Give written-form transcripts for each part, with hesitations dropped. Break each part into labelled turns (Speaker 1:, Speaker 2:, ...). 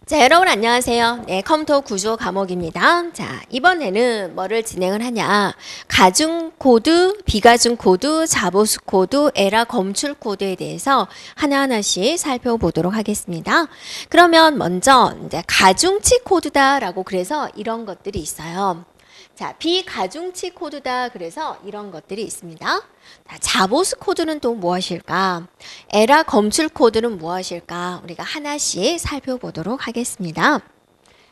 Speaker 1: 자, 여러분 안녕하세요. 네, 컴퓨터 구조 과목입니다. 자, 이번에는 뭐를 진행을 하냐. 가중 코드, 비가중 코드, 자보수 코드, 에라 검출 코드에 대해서 하나하나씩 살펴보도록 하겠습니다. 그러면 먼저 이제 가중치 코드다라고 그래서 이런 것들이 있어요. 자, 비가중치 코드다 그래서 이런 것들이 있습니다. 자, 자보수 코드는 또 무엇일까? 에라 검출 코드는 무엇일까? 우리가 하나씩 살펴보도록 하겠습니다.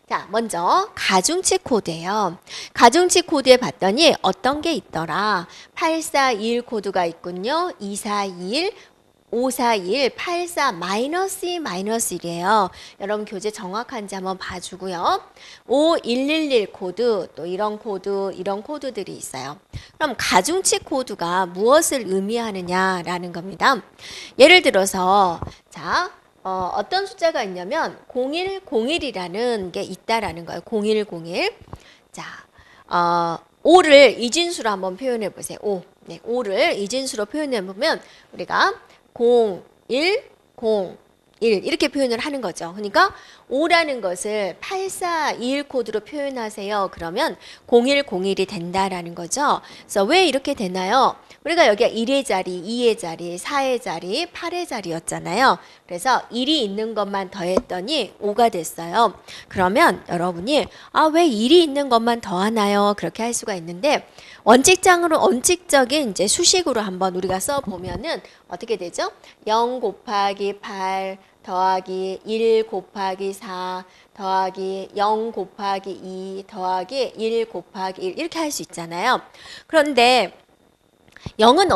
Speaker 1: 자, 먼저 가중치 코드예요. 가중치 코드에 봤더니 어떤 게 있더라? 8421 코드가 있군요. 2421 541, 84, -2, -1이에요. 여러분 교재 정확한지 한번 봐주고요. 5111 코드, 또 이런 코드들이 있어요. 그럼 가중치 코드가 무엇을 의미하느냐라는 겁니다. 예를 들어서, 자, 어떤 숫자가 있냐면 0101이라는 게 있다라는 거예요. 0101. 자, 5를 이진수로 한번 표현해 보세요. 5. 네, 5를 이진수로 표현해 보면 우리가 0, 1, 0, 1 이렇게 표현을 하는 거죠. 그러니까 5라는 것을 8421 코드로 표현하세요. 그러면 0101이 된다라는 거죠. 그래서 왜 이렇게 되나요? 우리가 여기가 1의 자리, 2의 자리, 4의 자리, 8의 자리였잖아요. 그래서 1이 있는 것만 더했더니 5가 됐어요. 그러면 여러분이 왜 1이 있는 것만 더하나요? 그렇게 할 수가 있는데 원칙적인 이제 수식으로 한번 우리가 써보면은 어떻게 되죠? 0 곱하기 8 더하기 1 곱하기 4 더하기 0 곱하기 2 더하기 1 곱하기 1 이렇게 할 수 있잖아요. 그런데 0은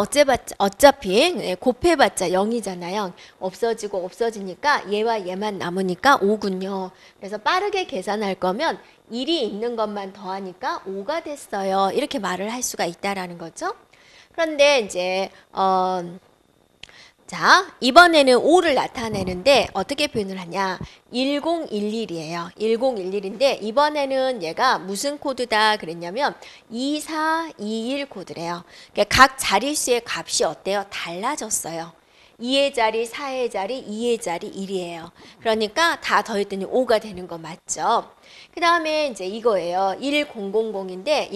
Speaker 1: 어차피 곱해봤자 0이잖아요. 없어지고 없어지니까 얘와 얘만 남으니까 5군요. 그래서 빠르게 계산할 거면 1이 있는 것만 더하니까 5가 됐어요. 이렇게 말을 할 수가 있다라는 거죠. 그런데 이제 자, 이번에는 5를 나타내는데 어떻게 표현을 하냐? 1011이에요. 1011인데 이번에는 얘가 무슨 코드다 그랬냐면 2421 코드래요. 그러니까 각 자릿수의 값이 어때요? 달라졌어요. 2의 자리, 4의 자리, 2의 자리 1이에요. 그러니까 다 더했더니 5가 되는 거 맞죠? 그 다음에 이제 이거예요. 1000인데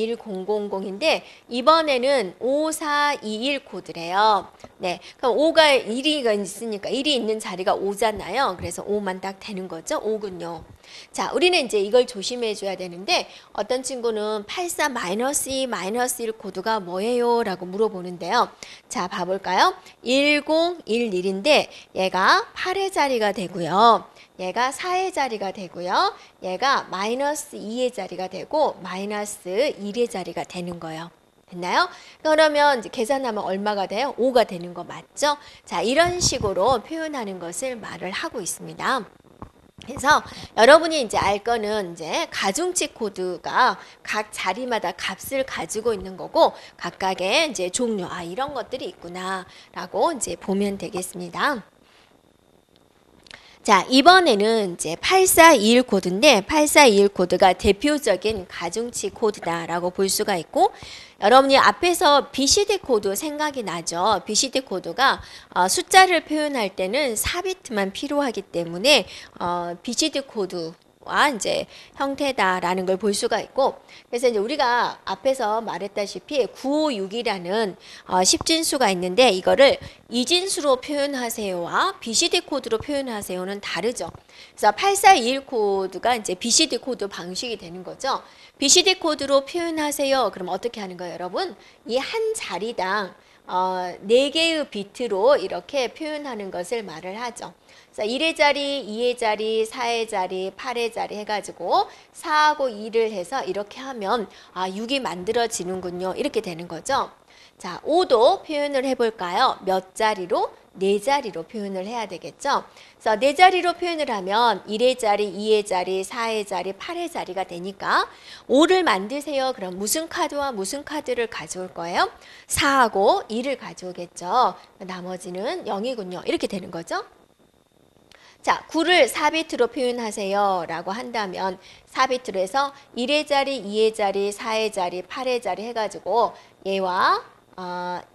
Speaker 1: 이번에는 5421 코드래요. 네. 그럼 5가 1이 있으니까 1이 있는 자리가 5잖아요. 그래서 5만 딱 되는 거죠. 5군요. 자, 우리는 이제 이걸 조심해 줘야 되는데 어떤 친구는 84 -2 -1 코드가 뭐예요? 라고 물어보는데요. 자, 봐볼까요? 1011인데 얘가 8의 자리가 되고요. 얘가 4의 자리가 되고요. 얘가 -2의 자리가 되고 -1의 자리가 되는 거예요. 됐나요? 그러면 이제 계산하면 얼마가 돼요? 5가 되는 거 맞죠? 자, 이런 식으로 표현하는 것을 말을 하고 있습니다. 그래서 여러분이 이제 알 거는 이제 가중치 코드가 각 자리마다 값을 가지고 있는 거고 각각의 이제 종류, 이런 것들이 있구나라고 이제 보면 되겠습니다. 자, 이번에는 이제 8421 코드인데 8421 코드가 대표적인 가중치 코드다라고 볼 수가 있고 여러분이 앞에서 BCD 코드 생각이 나죠. BCD 코드가 숫자를 표현할 때는 4비트만 필요하기 때문에 BCD 코드 와 이제 형태다라는 걸 볼 수가 있고 그래서 이제 우리가 앞에서 말했다시피 956이라는 10진수가 있는데 이거를 이진수로 표현하세요와 BCD 코드로 표현하세요는 다르죠. 그래서 8421 코드가 이제 BCD 코드 방식이 되는 거죠. BCD 코드로 표현하세요. 그럼 어떻게 하는 거예요, 여러분? 이 한 자리당 4개의 비트로 이렇게 표현하는 것을 말을 하죠. 그래서 1의 자리, 2의 자리, 4의 자리, 8의 자리 해가지고 4하고 2를 해서 이렇게 하면 6이 만들어지는군요. 이렇게 되는 거죠. 자, 5도 표현을 해볼까요? 몇 자리로? 4자리로 표현을 해야 되겠죠. 그래서 4자리로 표현을 하면 1의 자리, 2의 자리, 4의 자리, 8의 자리가 되니까 5를 만드세요. 그럼 무슨 카드와 무슨 카드를 가져올 거예요? 4하고 2를 가져오겠죠. 나머지는 0이군요. 이렇게 되는 거죠. 자, 9를 4비트로 표현하세요 라고 한다면 4비트로 해서 1의 자리, 2의 자리, 4의 자리, 8의 자리 해가지고 얘와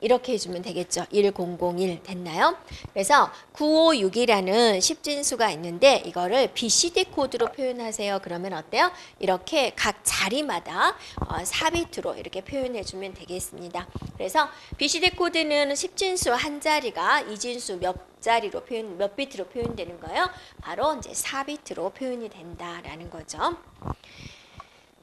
Speaker 1: 이렇게 해주면 되겠죠. 1001 됐나요? 그래서 956이라는 10진수가 있는데 이거를 BCD 코드로 표현하세요. 그러면 어때요? 이렇게 각 자리마다 4비트로 이렇게 표현해주면 되겠습니다. 그래서 BCD 코드는 10진수 한 자리가 2진수 몇 비트로 표현되는 거예요? 바로 이제 4비트로 표현이 된다라는 거죠.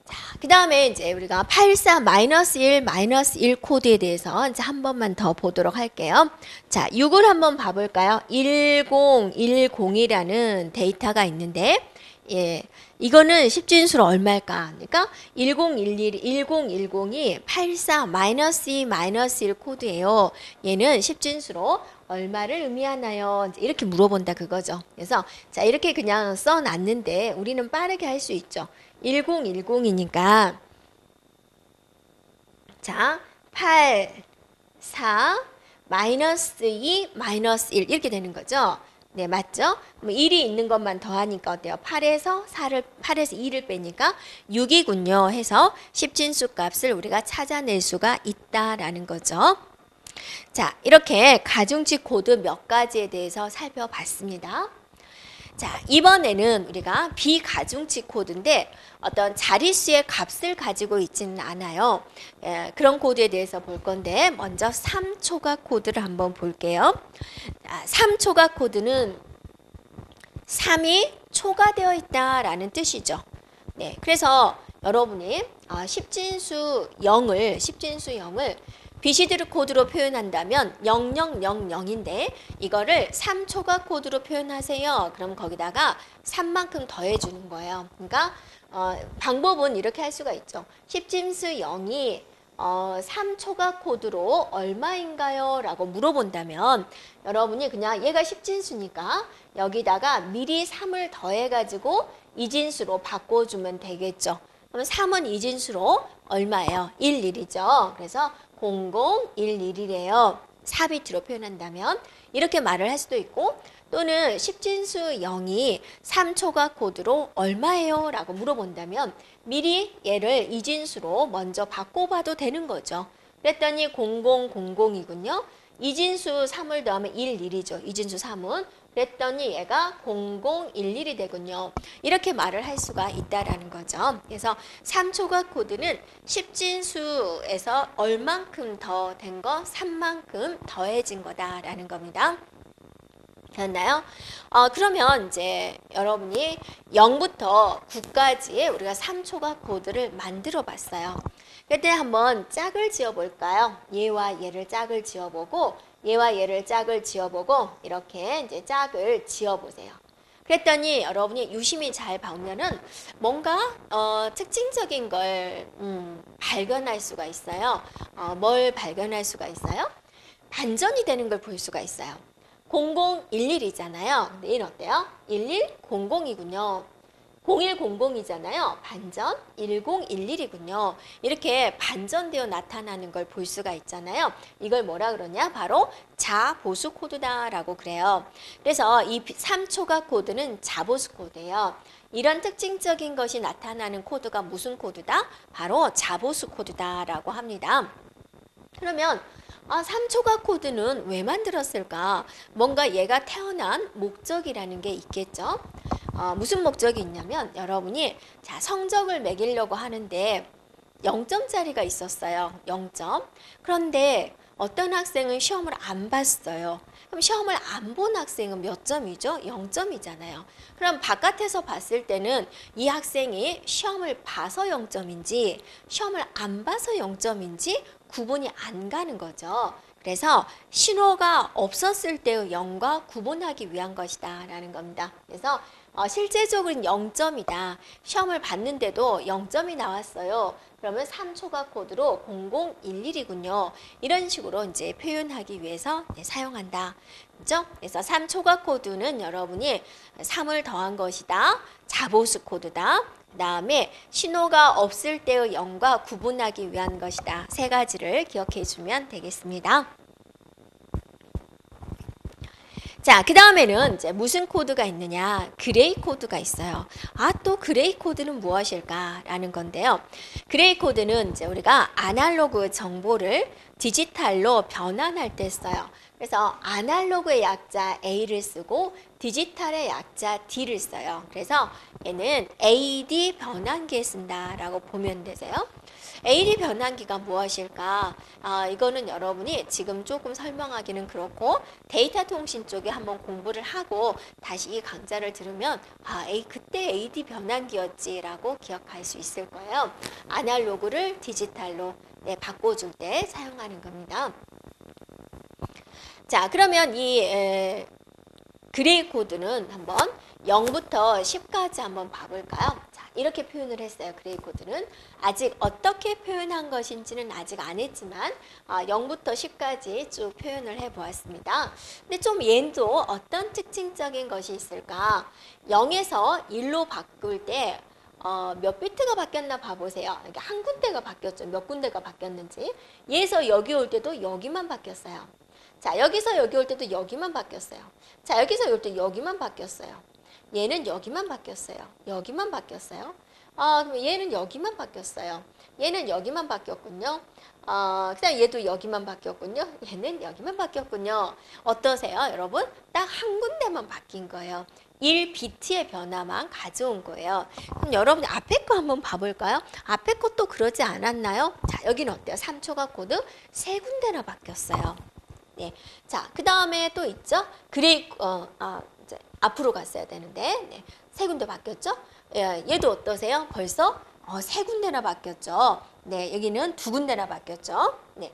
Speaker 1: 자, 그 다음에 이제 우리가 84-1 코드에 대해서 이제 한 번만 더 보도록 할게요. 자, 6을 한번 봐볼까요? 1010이라는 데이터가 있는데, 예, 이거는 10진수로 얼마일까? 그러니까 1010이 84-2-1 코드예요. 얘는 10진수로 얼마를 의미하나요? 이렇게 물어본다 그거죠. 그래서 자, 이렇게 그냥 써놨는데 우리는 빠르게 할 수 있죠. 1010이니까 자, 8, 4, 마이너스 2, 마이너스 1 이렇게 되는 거죠. 네, 맞죠? 1이 있는 것만 더하니까 어때요? 8에서 2를 빼니까 6이군요 해서 10진수 값을 우리가 찾아낼 수가 있다라는 거죠. 자, 이렇게 가중치 코드 몇 가지에 대해서 살펴봤습니다. 자, 이번에는 우리가 비가중치 코드인데 어떤 자릿수의 값을 가지고 있지는 않아요. 그런 코드에 대해서 볼 건데 먼저 3초각 코드를 한번 볼게요. 자, 3초각 코드는 3이 초과되어 있다라는 뜻이죠. 네, 그래서 여러분이 10진수 0을 BCD 코드로 표현한다면 0000인데 이거를 3초각 코드로 표현하세요. 그럼 거기다가 3만큼 더해주는 거예요. 그러니까 방법은 이렇게 할 수가 있죠. 10진수 0이 3초각 코드로 얼마인가요? 라고 물어본다면 여러분이 그냥 얘가 10진수니까 여기다가 미리 3을 더해가지고 2진수로 바꿔주면 되겠죠. 그럼 3은 2진수로 얼마예요? 11이죠. 그래서 0011이래요. 4비트로 표현한다면 이렇게 말을 할 수도 있고 또는 10진수 0이 3초각 코드로 얼마예요? 라고 물어본다면 미리 얘를 2진수로 먼저 바꿔봐도 되는 거죠. 그랬더니 0000이군요. 2진수 3을 더하면 11이죠. 2진수 3은. 그랬더니 얘가 0011이 되군요. 이렇게 말을 할 수가 있다라는 거죠. 그래서 3초각 코드는 10진수에서 얼만큼 더 된 거? 3만큼 더해진 거다라는 겁니다. 됐나요? 그러면 이제 여러분이 0부터 9까지 우리가 3초각 코드를 만들어 봤어요. 그때 한번 짝을 지어 볼까요? 얘와 얘를 짝을 지어 보고 얘와 얘를 짝을 지어 보고 이렇게 이제 짝을 지어 보세요. 그랬더니 여러분이 유심히 잘 보면은 뭔가 특징적인 걸 발견할 수가 있어요. 뭘 발견할 수가 있어요? 반전이 되는 걸 볼 수가 있어요. 0011이잖아요. 근데 얘는 어때요? 1100이군요. 0100이잖아요. 반전 1011이군요. 이렇게 반전되어 나타나는 걸 볼 수가 있잖아요. 이걸 뭐라 그러냐? 바로 자보수 코드다라고 그래요. 그래서 이 3초각 코드는 자보수 코드예요. 이런 특징적인 것이 나타나는 코드가 무슨 코드다? 바로 자보수 코드다라고 합니다. 그러면 3초각 코드는 왜 만들었을까? 뭔가 얘가 태어난 목적이라는 게 있겠죠. 무슨 목적이 있냐면 여러분이 자 성적을 매기려고 하는데 0점짜리가 있었어요. 0점. 그런데 어떤 학생은 시험을 안 봤어요. 그럼 시험을 안 본 학생은 몇 점이죠? 0점이잖아요. 그럼 바깥에서 봤을 때는 이 학생이 시험을 봐서 0점인지 시험을 안 봐서 0점인지 구분이 안 가는 거죠. 그래서 신호가 없었을 때의 0과 구분하기 위한 것이다 라는 겁니다. 그래서 실제적으로는 0점이다. 시험을 봤는데도 0점이 나왔어요. 그러면 3초각 코드로 0011이군요. 이런 식으로 이제 표현하기 위해서 사용한다. 그죠? 그래서 3초각 코드는 여러분이 3을 더한 것이다. 자보수 코드다. 그 다음에 신호가 없을 때의 0과 구분하기 위한 것이다. 세 가지를 기억해 주면 되겠습니다. 자, 그 다음에는 이제 무슨 코드가 있느냐? 그레이 코드가 있어요. 아, 또 그레이 코드는 무엇일까라는 건데요. 그레이 코드는 이제 우리가 아날로그 정보를 디지털로 변환할 때 써요. 그래서 아날로그의 약자 A를 쓰고 디지털의 약자 D를 써요. 그래서 얘는 AD 변환기에 쓴다라고 보면 되세요. AD 변환기가 무엇일까? 이거는 여러분이 지금 조금 설명하기는 그렇고 데이터 통신 쪽에 한번 공부를 하고 다시 이 강좌를 들으면 그때 AD 변환기였지라고 기억할 수 있을 거예요. 아날로그를 디지털로 바꿔줄 때 사용하는 겁니다. 자, 그러면 이 그레이 코드는 한번 0부터 10까지 한번 봐볼까요? 자, 이렇게 표현을 했어요. 그레이 코드는 아직 어떻게 표현한 것인지는 아직 안 했지만 0부터 10까지 쭉 표현을 해보았습니다. 근데 좀 얘도 어떤 특징적인 것이 있을까? 0에서 1로 바꿀 때 몇 비트가 바뀌었나 봐보세요. 이렇게 한 군데가 바뀌었죠. 몇 군데가 바뀌었는지. 얘에서 여기 올 때도 여기만 바뀌었어요. 자, 여기서 여기 올 때도 여기만 바뀌었어요. 자, 여기서 올 때 여기만 바뀌었어요. 얘는 여기만 바뀌었어요. 여기만 바뀌었어요. 그럼 얘는 여기만 바뀌었어요. 얘는 여기만 바뀌었군요. 그다음 얘도 여기만 바뀌었군요. 얘는 여기만 바뀌었군요. 어떠세요, 여러분? 딱 한 군데만 바뀐 거예요. 1비트의 변화만 가져온 거예요. 그럼 여러분 앞에 거 한번 봐볼까요? 앞에 것도 그러지 않았나요? 자, 여기는 어때요? 3초각 코드 세 군데나 바뀌었어요. 네. 자, 그 다음에 또 있죠? 그레이, 이제 앞으로 갔어야 되는데, 네. 세 군데 바뀌었죠? 얘도 어떠세요? 벌써 세 군데나 바뀌었죠? 네. 여기는 두 군데나 바뀌었죠? 네.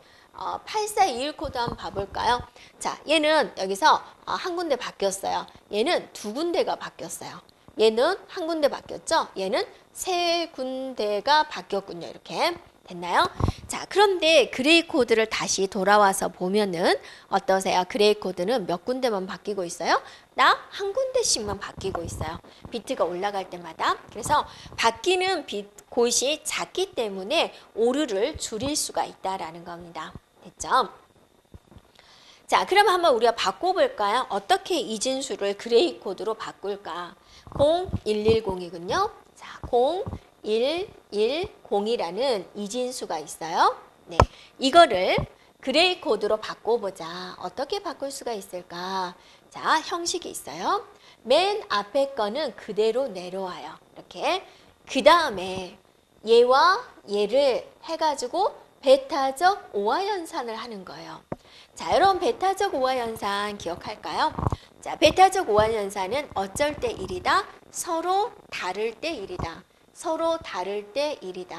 Speaker 1: 8421 코드 한번 봐볼까요? 자, 얘는 여기서 한 군데 바뀌었어요. 얘는 두 군데가 바뀌었어요. 얘는 한 군데 바뀌었죠? 얘는 세 군데가 바뀌었군요. 이렇게. 됐나요? 자, 그런데 그레이 코드를 다시 돌아와서 보면은 어떠세요? 그레이 코드는 몇 군데만 바뀌고 있어요? 딱 한 군데씩만 바뀌고 있어요. 비트가 올라갈 때마다. 그래서 바뀌는 곳이 작기 때문에 오류를 줄일 수가 있다라는 겁니다. 됐죠? 자, 그럼 한번 우리가 바꿔볼까요? 어떻게 이진수를 그레이 코드로 바꿀까? 0110이군요. 자, 0110이라는 이진수가 있어요. 네, 이거를 그레이 코드로 바꿔보자. 어떻게 바꿀 수가 있을까? 자, 형식이 있어요. 맨 앞에 거는 그대로 내려와요. 이렇게. 그 다음에 얘와 얘를 해가지고 베타적 오화연산을 하는 거예요. 자, 여러분 베타적 오화연산 기억할까요? 자, 베타적 오화연산은 어쩔 때 1이다. 서로 다를 때 1이다. 서로 다를 때 1이다.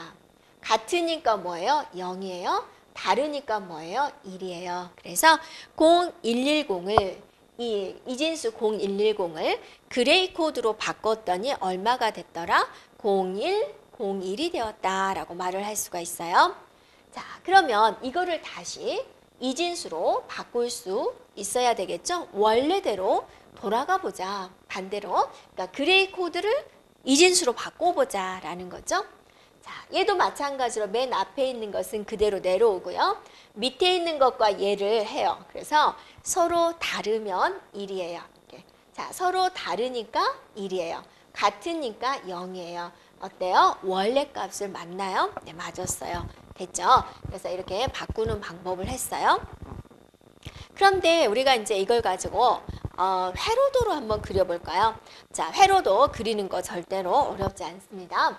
Speaker 1: 같으니까 뭐예요? 0이에요. 다르니까 뭐예요? 1이에요. 그래서 0110을 이진수 0110을 그레이 코드로 바꿨더니 얼마가 됐더라? 0101이 되었다라고 말을 할 수가 있어요. 자, 그러면 이거를 다시 이진수로 바꿀 수 있어야 되겠죠? 원래대로 돌아가 보자. 반대로. 그러니까 그레이 코드를 이진수로 바꿔보자 라는 거죠. 자, 얘도 마찬가지로 맨 앞에 있는 것은 그대로 내려오고요. 밑에 있는 것과 얘를 해요. 그래서 서로 다르면 1이에요. 자, 서로 다르니까 1이에요. 같으니까 0이에요. 어때요? 원래 값을 맞나요? 네, 맞았어요. 됐죠? 그래서 이렇게 바꾸는 방법을 했어요. 그런데 우리가 이제 이걸 가지고 회로도로 한번 그려볼까요? 자, 회로도 그리는 거 절대로 어렵지 않습니다.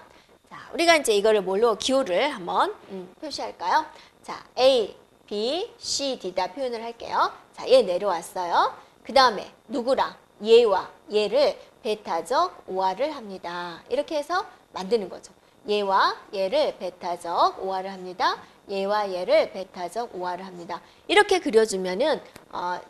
Speaker 1: 자, 우리가 이제 이거를 뭘로 기호를 한번 표시할까요? 자, A, B, C, D다 표현을 할게요. 자, 얘 내려왔어요. 그 다음에 누구랑 얘와 얘를 베타적 오화를 합니다. 이렇게 해서 만드는 거죠. 얘와 얘를 베타적 오화를 합니다. 얘와 얘를 베타적 오화를 합니다. 이렇게 그려주면은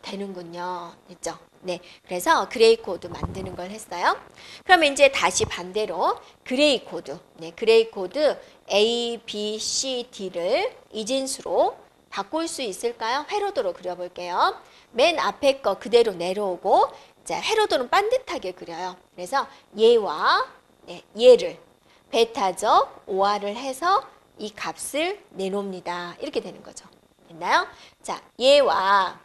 Speaker 1: 되는군요. 됐죠? 네, 그래서 그레이 코드 만드는 걸 했어요. 그러면 이제 다시 반대로 그레이 코드, 네, 그레이 코드 A, B, C, D를 이진수로 바꿀 수 있을까요? 회로도로 그려볼게요. 맨 앞에 거 그대로 내려오고, 자, 회로도는 반듯하게 그려요. 그래서 얘와 얘를 베타적 오화를 해서 이 값을 내놓습니다. 이렇게 되는 거죠. 됐나요? 자, 얘와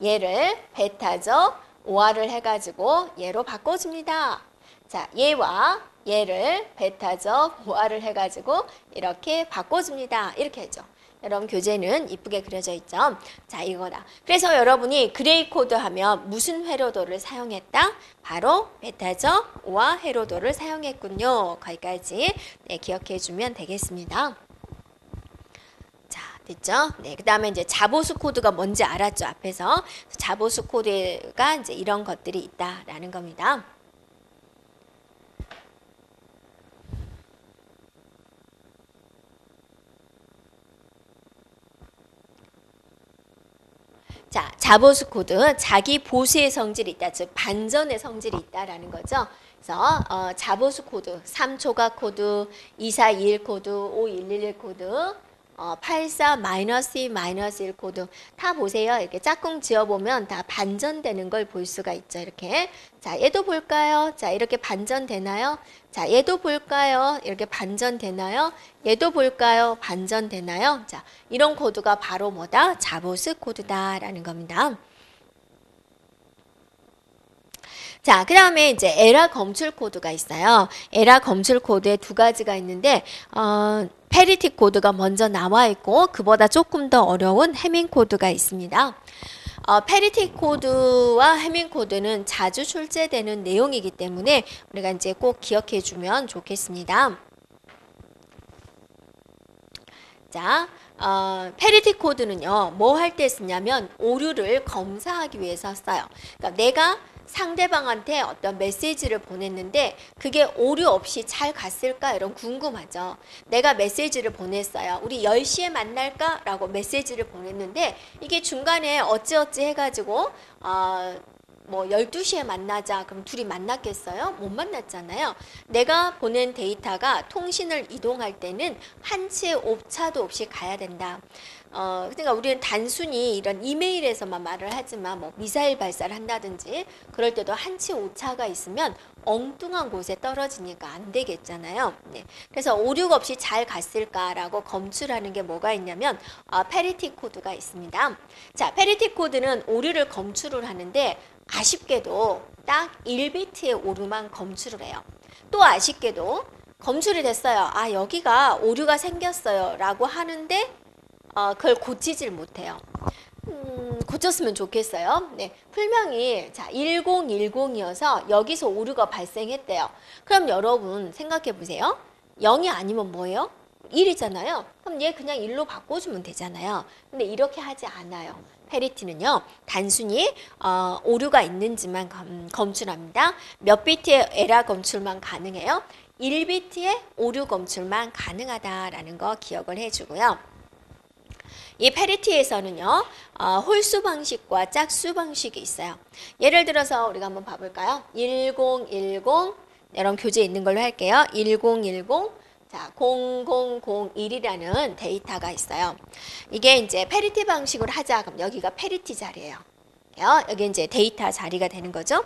Speaker 1: 얘를 베타적 OR을 해가지고 얘로 바꿔줍니다. 자, 얘와 얘를 베타적 OR을 해가지고 이렇게 바꿔줍니다. 이렇게 했죠. 여러분 교재는 이쁘게 그려져 있죠. 자, 이거다. 그래서 여러분이 그레이 코드 하면 무슨 회로도를 사용했다? 바로 베타적 OR 회로도를 사용했군요. 거기까지 네, 기억해 주면 되겠습니다. 자, 됐죠? 네, 그 다음에 이제 자보수 코드가 뭔지 알았죠, 앞에서. 자보수 코드가 이제 이런 것들이 있다라는 겁니다. 자, 자보수 코드, 자기 보수의 성질이 있다, 즉 반전의 성질이 있다라는 거죠. 그래서 자보수 코드, 3초각 코드, 2421 코드, 5111 코드, 84-2-1 코드 다 보세요. 이렇게 짝꿍 지어보면 다 반전되는 걸 볼 수가 있죠. 이렇게. 자, 얘도 볼까요? 자, 이렇게 반전되나요? 자, 얘도 볼까요? 이렇게 반전되나요? 얘도 볼까요? 반전되나요? 자, 이런 코드가 바로 뭐다? 자보수 코드다라는 겁니다. 자, 그 다음에 이제 에라 검출 코드가 있어요. 에라 검출 코드에 두 가지가 있는데, 페리티 코드가 먼저 나와 있고, 그보다 조금 더 어려운 해밍 코드가 있습니다. 페리티 코드와 해밍 코드는 자주 출제되는 내용이기 때문에 우리가 이제 꼭 기억해 주면 좋겠습니다. 자, 페리티 코드는요, 뭐 할 때 쓰냐면 오류를 검사하기 위해서 써요. 그러니까 내가 상대방한테 어떤 메시지를 보냈는데 그게 오류 없이 잘 갔을까? 이런 궁금하죠. 내가 메시지를 보냈어요. 우리 10시에 만날까? 라고 메시지를 보냈는데 이게 중간에 어찌어찌 해가지고 뭐 12시에 만나자. 그럼 둘이 만났겠어요? 못 만났잖아요. 내가 보낸 데이터가 통신을 이동할 때는 한치의 오차도 없이 가야 된다. 그러니까 우리는 단순히 이런 이메일에서만 말을 하지만 뭐 미사일 발사를 한다든지 그럴 때도 한치 오차가 있으면 엉뚱한 곳에 떨어지니까 안 되겠잖아요. 네. 그래서 오류가 없이 잘 갔을까라고 검출하는 게 뭐가 있냐면 페리티 코드가 있습니다. 자, 페리티 코드는 오류를 검출을 하는데 아쉽게도 딱 1비트의 오류만 검출을 해요. 또 아쉽게도 검출이 됐어요. 아, 여기가 오류가 생겼어요 라고 하는데 그걸 고치질 못해요. 고쳤으면 좋겠어요. 네, 풀명이 자 1010이어서 여기서 오류가 발생했대요. 그럼 여러분 생각해 보세요. 0이 아니면 뭐예요? 1이잖아요. 그럼 얘 그냥 1로 바꿔주면 되잖아요. 근데 이렇게 하지 않아요. 페리티는요, 단순히 오류가 있는지만 검출합니다. 몇 비트의 에러 검출만 가능해요? 1비트의 오류 검출만 가능하다라는 거 기억을 해주고요. 이 페리티에서는요, 홀수 방식과 짝수 방식이 있어요. 예를 들어서 우리가 한번 봐볼까요? 1010, 이런 교재에 있는 걸로 할게요. 1010, 자, 0001이라는 데이터가 있어요. 이게 이제 페리티 방식으로 하자. 그럼 여기가 페리티 자리예요. 여기 이제 데이터 자리가 되는 거죠.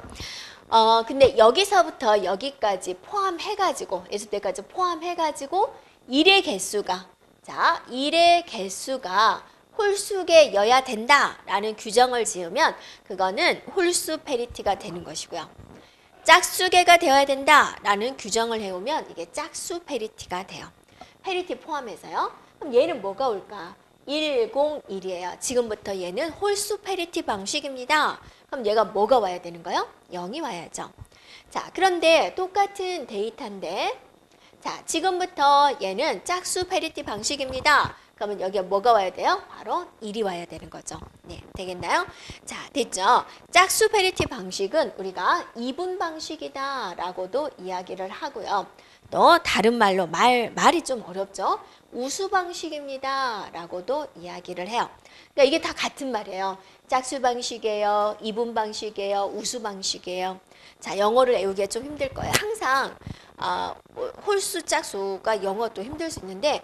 Speaker 1: 근데 여기서부터 여기까지 포함해가지고, 예수 때까지 포함해가지고, 1의 개수가, 자, 1의 개수가 홀수개여야 된다라는 규정을 지으면 그거는 홀수 페리티가 되는 것이고요. 짝수개가 되어야 된다라는 규정을 해오면 이게 짝수 페리티가 돼요. 페리티 포함해서요. 그럼 얘는 뭐가 올까? 101이에요. 지금부터 얘는 홀수 페리티 방식입니다. 그럼 얘가 뭐가 와야 되는 거예요? 0이 와야죠. 자, 그런데 똑같은 데이터인데 자, 지금부터 얘는 짝수 페리티 방식입니다. 그러면 여기에 뭐가 와야 돼요? 바로 1이 와야 되는 거죠. 네, 되겠나요? 자, 됐죠? 짝수 페리티 방식은 우리가 이분 방식이다 라고도 이야기를 하고요. 또 다른 말로 말이 좀 어렵죠? 우수 방식입니다 라고도 이야기를 해요. 그러니까 이게 다 같은 말이에요. 짝수 방식이에요. 이분 방식이에요. 우수 방식이에요. 자, 영어를 외우기가 좀 힘들 거예요. 항상 홀수 짝수가 영어도 힘들 수 있는데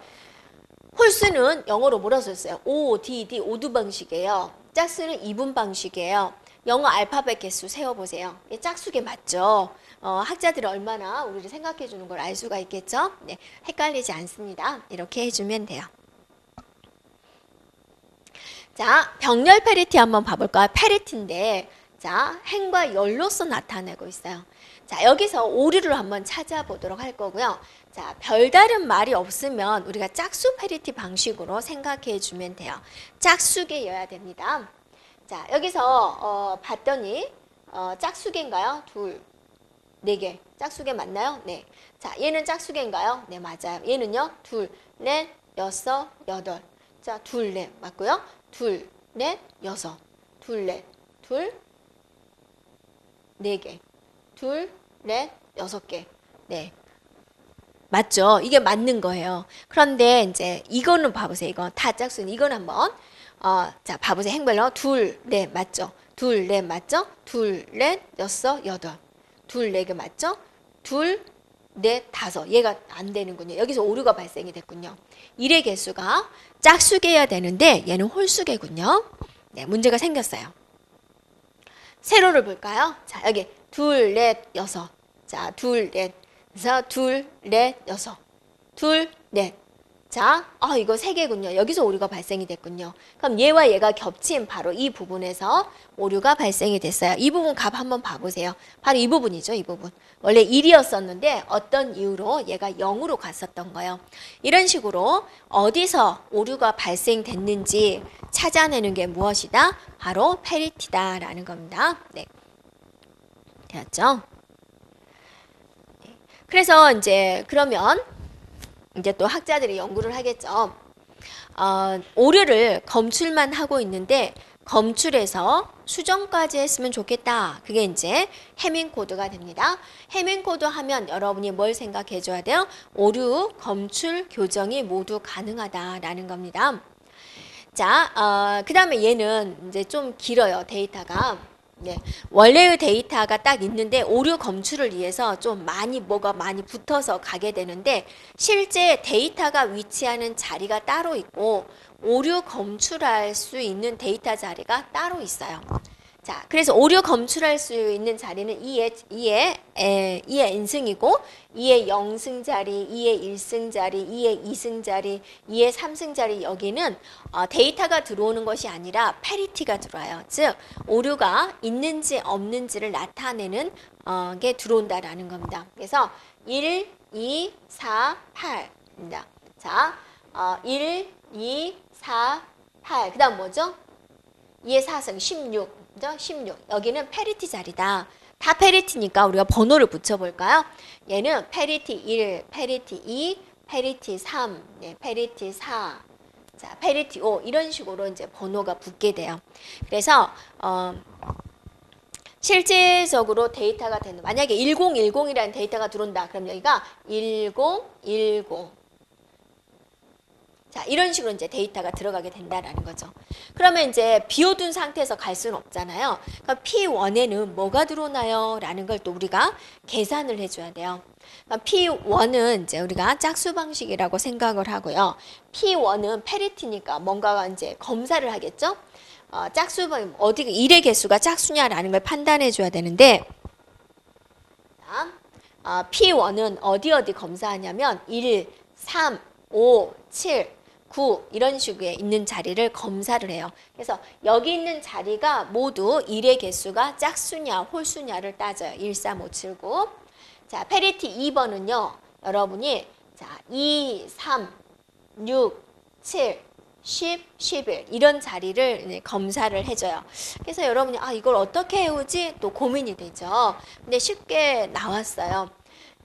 Speaker 1: 홀수는 영어로 뭐라고 썼어요? ODD, 오두 방식이에요. 짝수는 이분 방식이에요. 영어 알파벳 개수 세워보세요. 짝수계 맞죠? 학자들이 얼마나 우리를 생각해 주는 걸 알 수가 있겠죠? 네, 헷갈리지 않습니다. 이렇게 해주면 돼요. 자, 병렬 페리티 한번 봐볼까요? 페리티인데 자, 행과 열로서 나타내고 있어요. 자, 여기서 오류를 한번 찾아보도록 할 거고요. 자, 별다른 말이 없으면 우리가 짝수 페리티 방식으로 생각해 주면 돼요. 짝수개여야 됩니다. 자, 여기서 봤더니 짝수개인가요? 둘, 네 개. 짝수개 맞나요? 네. 자, 얘는 짝수개인가요? 네, 맞아요. 얘는요? 둘, 넷, 여섯, 여덟. 자, 둘, 넷 맞고요. 둘, 넷, 여섯. 둘, 넷, 둘, 네 개. 둘, 넷, 여섯 개. 네. 맞죠? 이게 맞는 거예요. 그런데 이제 이거는 봐보세요. 이거 다 짝수는 이건 한번 자, 봐보세요. 행별로 둘, 넷 맞죠? 둘, 넷 맞죠? 둘, 넷, 여섯, 여덟. 둘, 네 개 맞죠? 둘, 넷, 다섯. 얘가 안 되는군요. 여기서 오류가 발생이 됐군요. 1의 개수가 짝수개여야 되는데 얘는 홀수개군요. 네, 문제가 생겼어요. 세로를 볼까요? 자, 여기 둘, 넷, 여섯. 자, 둘, 넷. 그래서 둘, 넷, 여섯. 둘, 넷. 자, 이거 세 개군요. 여기서 오류가 발생이 됐군요. 그럼 얘와 얘가 겹친 바로 이 부분에서 오류가 발생이 됐어요. 이 부분 값 한번 봐보세요. 바로 이 부분이죠, 이 부분. 원래 1이었었는데 어떤 이유로 얘가 0으로 갔었던 거예요. 이런 식으로 어디서 오류가 발생됐는지 찾아내는 게 무엇이다? 바로 페리티다라는 겁니다. 네. 되었죠? 네. 그래서 이제 그러면 이제 또 학자들이 연구를 하겠죠. 오류를 검출만 하고 있는데 검출해서 수정까지 했으면 좋겠다. 그게 이제 해밍 코드가 됩니다. 해밍 코드 하면 여러분이 뭘 생각해 줘야 돼요? 오류, 검출, 교정이 모두 가능하다라는 겁니다. 자, 그 다음에 얘는 이제 좀 길어요. 데이터가. 네, 원래의 데이터가 딱 있는데 오류 검출을 위해서 좀 뭐가 많이 붙어서 가게 되는데 실제 데이터가 위치하는 자리가 따로 있고 오류 검출할 수 있는 데이터 자리가 따로 있어요. 자, 그래서 오류 검출할 수 있는 자리는 2의 n승이고 2의 0승 자리, 2의 1승 자리, 2의 2승 자리, 2의 3승 자리 여기는 데이터가 들어오는 것이 아니라 페리티가 들어와요. 즉 오류가 있는지 없는지를 나타내는 게 들어온다라는 겁니다. 그래서 1, 2, 4, 8입니다. 자, 1, 2, 4, 8. 그 다음 뭐죠? 2의 4승 16. 16. 여기는 페리티 자리다. 다 페리티니까 우리가 번호를 붙여볼까요? 얘는 페리티 1, 페리티 2, 페리티 3, 네, 페리티 4, 자, 페리티 5 이런 식으로 이제 번호가 붙게 돼요. 그래서 실제적으로 데이터가 되는 만약에 1010이라는 데이터가 들어온다. 그럼 여기가 1010 자, 이런 식으로 이제 데이터가 들어가게 된다라는 거죠. 그러면 이제 비워둔 상태에서 갈 수는 없잖아요. 그럼 P1에는 뭐가 들어오나요? 라는 걸 또 우리가 계산을 해줘야 돼요. P1은 이제 우리가 짝수 방식이라고 생각을 하고요. P1은 페리티니까 뭔가가 이제 검사를 하겠죠? 짝수 방식, 어디가 1의 개수가 짝수냐라는 걸 판단해 줘야 되는데, P1은 어디 검사하냐면 1, 3, 5, 7, 9 이런 식의 있는 자리를 검사를 해요. 그래서 여기 있는 자리가 모두 1의 개수가 짝수냐 홀수냐를 따져요. 1, 3, 5, 7, 9. 자, 페리티 2번은요. 여러분이 자, 2, 3, 6, 7, 10, 11 이런 자리를 검사를 해줘요. 그래서 여러분이 이걸 어떻게 해오지? 또 고민이 되죠. 근데 쉽게 나왔어요.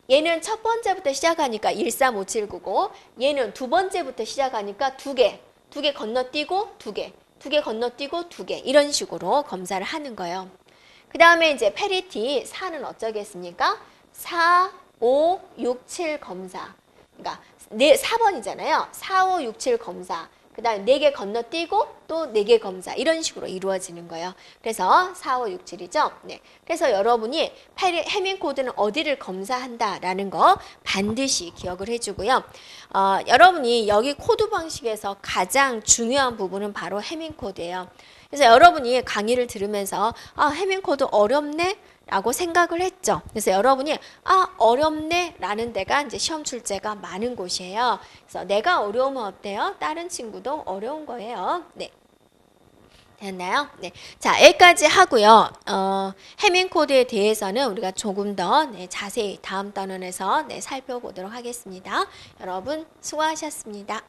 Speaker 1: 얘는 첫 번째부터 시작하니까 1, 3, 5, 7, 9고 얘는 두 번째부터 시작하니까 두 개 건너뛰고 두 개 건너뛰고 두 개 이런 식으로 검사를 하는 거예요. 그 다음에 이제 페리티 4는 어쩌겠습니까? 4, 5, 6, 7 검사. 그러니까 4번이잖아요. 4, 5, 6, 7 검사. 그 다음에 4개 건너뛰고 또 4개 검사 이런 식으로 이루어지는 거예요. 그래서 4, 5, 6, 7이죠. 네. 그래서 여러분이 해밍 코드는 어디를 검사한다라는 거 반드시 기억을 해주고요. 여러분이 여기 코드 방식에서 가장 중요한 부분은 바로 해밍 코드예요. 그래서 여러분이 강의를 들으면서 해밍 코드 어렵네? 라고 생각을 했죠. 그래서 여러분이 어렵네 라는 데가 이제 시험 출제가 많은 곳이에요. 그래서 내가 어려우면 어때요? 다른 친구도 어려운 거예요. 네. 됐나요? 네. 자, 여기까지 하고요. 해밍 코드에 대해서는 우리가 조금 더 자세히 다음 단원에서 살펴보도록 하겠습니다. 여러분 수고하셨습니다.